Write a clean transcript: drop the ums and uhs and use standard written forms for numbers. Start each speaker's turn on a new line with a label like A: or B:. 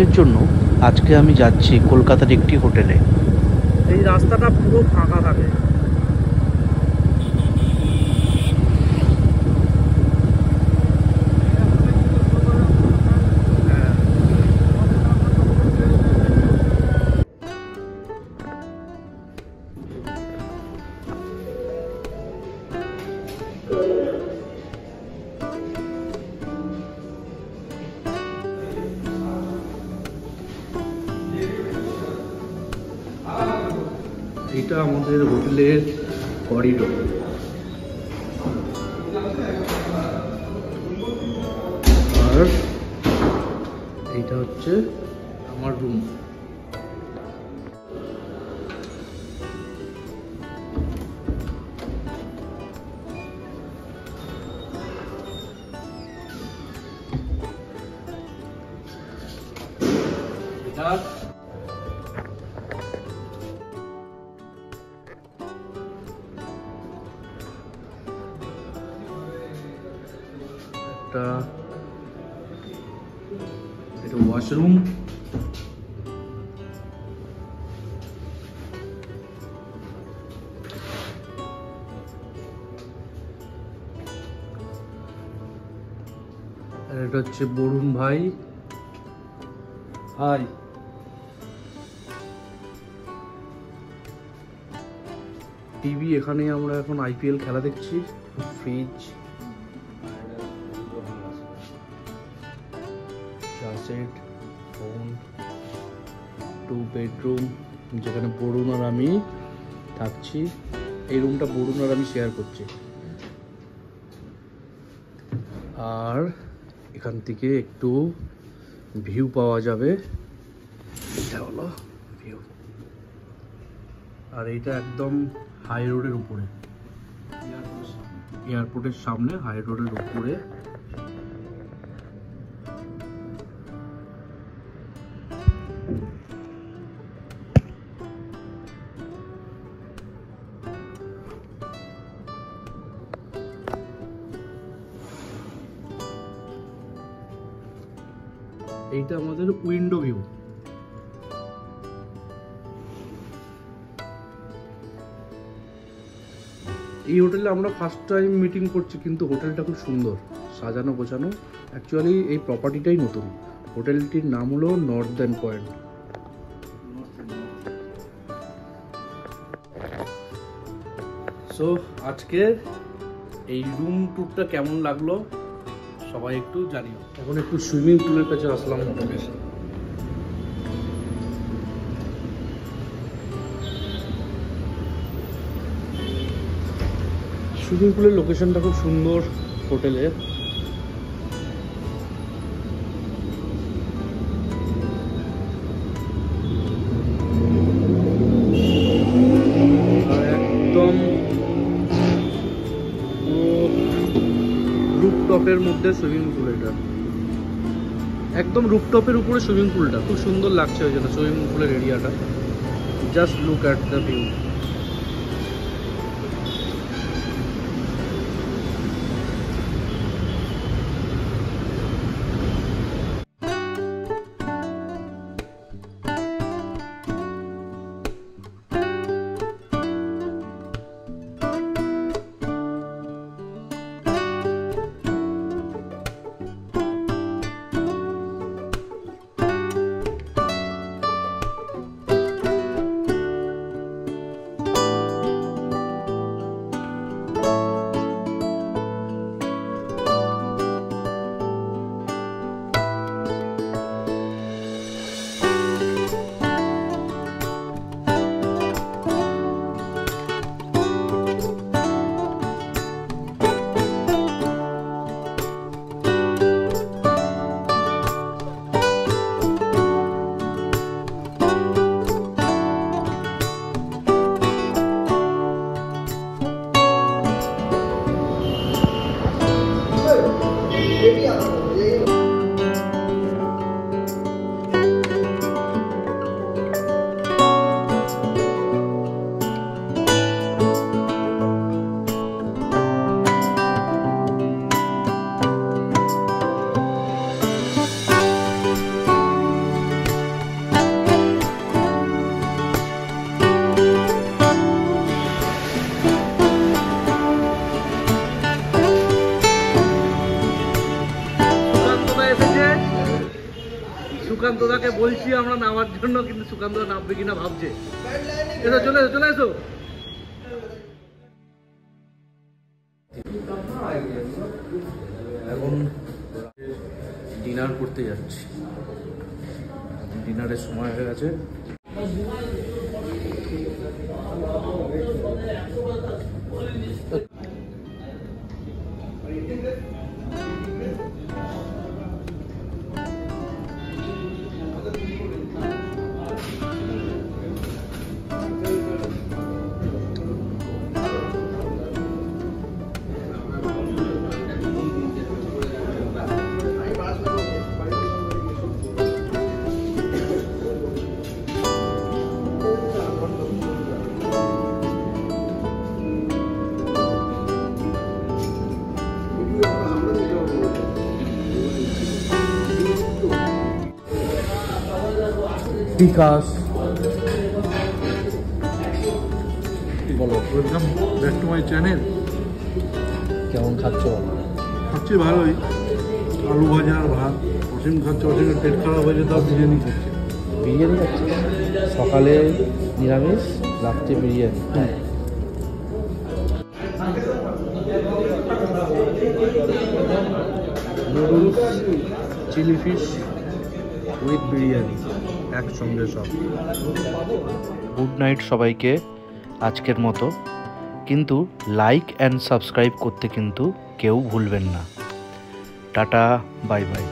A: এর জন্য আজকে আমি যাচ্ছি কলকাতার একটি হোটেলে। এই রাস্তাটা পুরো ফাঁকা থাকে। এটা আমাদের হোটেলের করিডোর। আর এইটা হচ্ছে আমার রুম। এটা এটা ওয়াশরুম। আর এটা হচ্ছে বরুণ ভাই। হাই। টিভি, এখানে আমরা এখন আইপিএল খেলা দেখছি। ফ্রিজ, সেট, ফোন, 2 বেডরুম যেখানে বরুণ আর আমি থাকছি। এই রুমটা বরুণ আর আমি শেয়ার করছি। আর এখান থেকে একটু ভিউ পাওয়া যাবে। এটা হলো ভিউ। আর এইটা একদম হাই রোডের উপরে, এয়ারপোর্টের সামনে হাই রোডের উপরে। এইটা আমাদের উইন্ডো ভিউ। এই হোটেলে আমরা ফার্স্ট টাইম মিটিং করছি, কিন্তু হোটেলটা খুব সুন্দর সাজানো গোছানো। অ্যাকচুয়ালি এই প্রপার্টিটাই নতুন। হোটেলটির নাম হলো নর্দার্ন পয়েন্ট। সো আজকে এই রুম ট্যুরটা কেমন লাগলো সবাই একটু জানিও। এখন একটু সুইমিং পুলের কাছে আসলাম হোটেলে। সুইমিং পুলের লোকেশনটা খুব সুন্দর হোটেলের। একদম রুফটপের মধ্যে সুইমিং পুল। এটা একদম রুফটপের উপরে সুইমিং পুলটা খুব সুন্দর লাগছে। ওই জন্য সুইমিং পুলের এরিয়াটা। Just look at the view. বলছি আমরা নামার জন্য, কিন্তু সুকান্ত নামবে কিনা ভাবছে। এসো চলে এসো, চলে এসো। এখন ডিনার করতে যাচ্ছি, ডিনারের সময় হয়ে গেছে। বিকাশ বলো,
B: welcome back to my channel.
A: কেমন খাচ্ছ?
B: খাচ্ছি ভালোই, আলু ভাজা আর ভাত। অসীম খাচ্ছে, অসীমের পেট খারাপ হয়ে যেত, বিরিয়ানি খাচ্ছে।
A: বিরিয়ানি খাচ্ছে? সকালে নিরামিষ, রাত্রে biryani. Noodles, chilli fish with biryani একসঙ্গে সব। গুড নাইট সবাইকে আজকের মতো, কিন্তু লাইক অ্যান্ড সাবস্ক্রাইব করতে কিন্তু কেউ ভুলবেন না। Tata, bye bye.